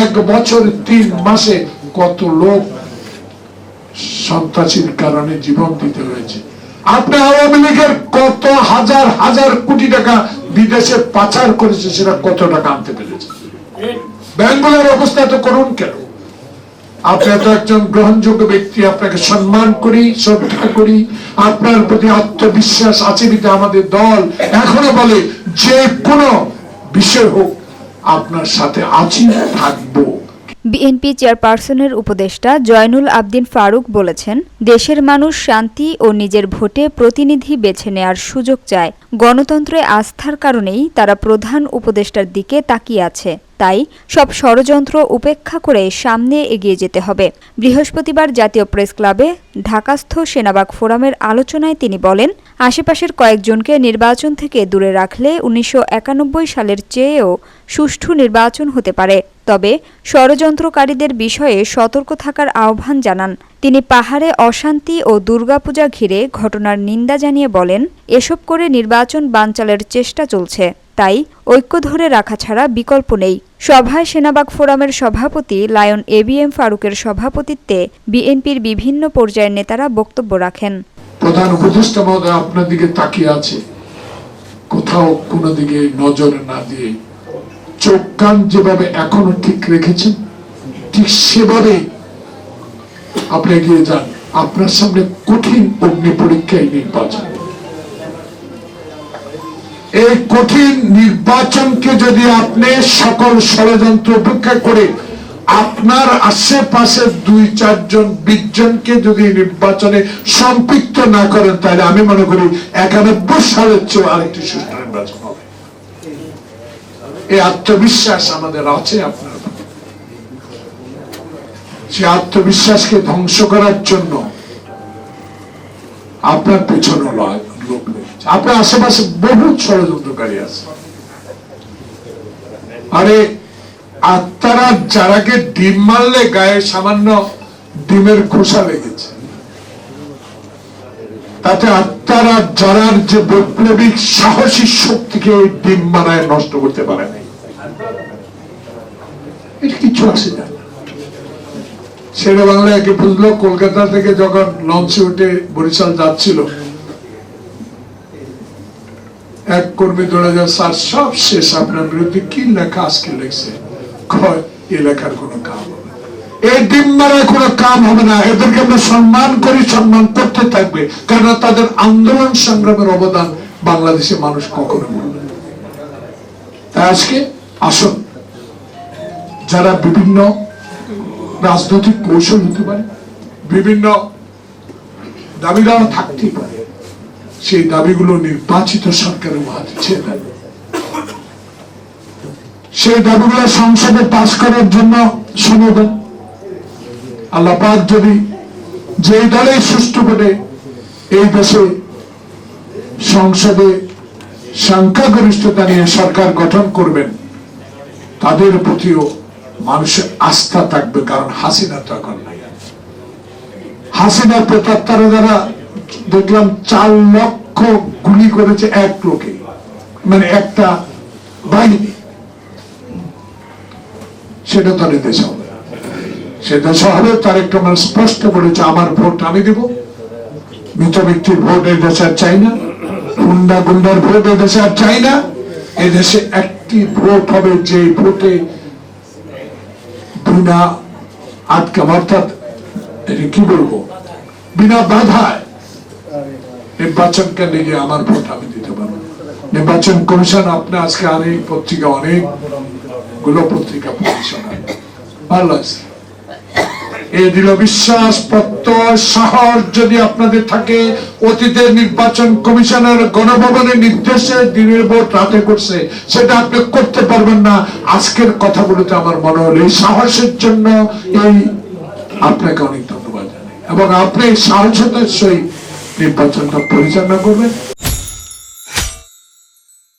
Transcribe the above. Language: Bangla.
1 বছর 3 মাসে কত লোক সন্ত্রাসীর কারণে জীবন দিতে হয়েছে। আপনি আওয়ামী লীগের কত হাজার হাজার কোটি টাকা বিদেশে পাচার করেছে, সেটা কত টাকা আনতে পেরেছে? ব্যাংকগুলোর অবস্থা তো করুন কেন? আপনি তো একজন গ্রহণযোগ্য ব্যক্তি, আপনাকে সম্মান করি, শ্রদ্ধা করি, আপনার প্রতি আত্মবিশ্বাস আছে বিধে আমাদের দল এখনো বলে যে কোনো বিষয় হোক আপনার সাথে আছি, থাকবো। বিএনপি চেয়ারপারসনের উপদেষ্টা জয়নুল আবদিন ফারুক বলেছেন, দেশের মানুষ শান্তি ও নিজের ভোটে প্রতিনিধি বেছে নেয়ার সুযোগ চায়। গণতন্ত্রে আস্থার কারণেই তারা প্রধান উপদেষ্টার দিকে তাকিয়ে আছে। তাই সব ষড়যন্ত্র উপেক্ষা করে সামনে এগিয়ে যেতে হবে। বৃহস্পতিবার জাতীয় প্রেস ক্লাবে ঢাকাস্থ সেনাবাগ ফোরামের আলোচনায় তিনি বলেন, আশেপাশের কয়েকজনকে নির্বাচন থেকে দূরে রাখলে 1991 সালের চেয়েও সুষ্ঠু নির্বাচন হতে পারে। তবে ষড়যন্ত্রকারীদের বিষয়ে সতর্ক থাকার আহ্বান জানান তিনি। পাহাড়ে অশান্তি ও দুর্গাপূজা ঘিরে ঘটনার নিন্দা জানিয়ে বলেন, এসব করে নির্বাচন বানচালের চেষ্টা চলছে। তাই ঐক্য ধরে রাখা ছাড়া বিকল্প নেই। সভায় সেনাবাগ ফোরামের সভাপতি লায়ন এবিএম ফারুকের সভাপতিত্বে বিএনপির বিভিন্ন পর্যায়ের নেতারা বক্তব্য রাখেন। প্রধান উপদেষ্টা মহোদয় আপনার দিকে তাকিয়ে আছে, কোথাও কোনো দিকে নজর না দিয়ে চোখ কান যেভাবে এখনো ঠিক রেখেছেন, ঠিক সেভাবে আপনি এগিয়ে যান। আপনার সামনে কঠিন অগ্নি পরীক্ষায় নির্বাচন। এই কঠিন নির্বাচনকে যদি আপনি সকল ষড়যন্ত্র উপেক্ষা করে আপনার আশেপাশে 2-4 জন 20 জনকে যদি নির্বাচনে সম্পৃক্ত না করেন, তাহলে আমি মনে করি 91 সালের চেয়ে আরেকটি সুষ্ঠু নির্বাচন হবে। এই আত্মবিশ্বাস আমাদের আছে আপনার। সে আত্মবিশ্বাসকে ধ্বংস করার জন্য আপনার পেছনে লোক রয়েছে, আপনার আশেপাশে বহু ষড়যন্ত্রকারী আছে। আরে আত্মারা যারাকে ডিম মারলে গায়ে সামান্য ডিমের খোসা লেগেছে, তাতে আত্মারা যারার যে বৈপ্লবিক সাহসী শক্তিকে ওই ডিম মারায় নষ্ট করতে পারে নাই, এটা কিছু আসে না। শেরে বাংলা একে বুঝলো, কলকাতা থেকে যখন লঞ্চে উঠে বরিশাল যাচ্ছিল, এক কর্মী দৌড়ে যায়, স্যার সব শেষ, আপনার বিরুদ্ধে কি লেখা আজকে লেখছে? এই লেখার কোনো কাম হবে না, এই ডিম মারায় কোনো কাম হবে না। এদেরকে আমরা সম্মান করি, সম্মান করতে থাকবে, কারণ তাদের আন্দোলন সংগ্রামের অবদান বাংলাদেশের মানুষ কখনো ভুলবে না। তাই আজকে আসুন, যারা বিভিন্ন রাজনৈতিক কৌশল হতে পারে, বিভিন্ন দাবি দাওয়া থাকতেই পারে, সেই দাবিগুলো নির্বাচিত সরকারের হাতে ছেড়ে দেন। সেই দাবিগুলো সংসদে পাস করার জন্য শুনে দেন। আল্লাহ পাক যদি যে দলে সুষ্ঠুভাবে এই দেশে সংসদে সংখ্যাগরিষ্ঠতা নিয়ে সরকার গঠন করবেন, তাদের প্রতিও মানুষের আস্থা থাকবে। কারণ হাসিনা তো এখন নাই। হাসিনা প্রেতাত্মারা যারা দেখলাম 4 লক্ষ গুলি করেছে এক লোকে, মানে একটা বাহিনী, সেটা তো দেশে হবে। সে দেশে হবে, তার একটা মানে স্পষ্ট বলেছে, আমার ভোট আমি দেব, মৃত ব্যক্তির ভোট এই দেশে আর চাই না, গুন্ডার ভোট এই দেশে আর চাই না। এই দেশে একটি ভোট হবে, যে ভোটে বিনা আটকা, অর্থাৎ কি বলবো, বিনা বাধায় নির্বাচনকে নিয়ে আমার ভোট আমি দিতে পারবো। নির্বাচন কমিশন আপনি আজকে অনেক পত্রিকা, অনেকগুলো পত্রিকা ভালো আছে, এই দৃঢ় বিশ্বাস, প্রত্যয়, সাহস যদি আপনাদের থাকে, অতীতের নির্বাচন কমিশনের গণভবনের নির্দেশে দিনের ভোট রাতে করছে, সেটা আপনি করতে পারবেন না। আজকের কথাগুলোতে আমার মনে হলো এই সাহসের জন্য এই আপনাকে অনেক ধন্যবাদ জানাই, এবং আপনি সাহসের সহিত নির্বাচনটা পরিচালনা করবেন।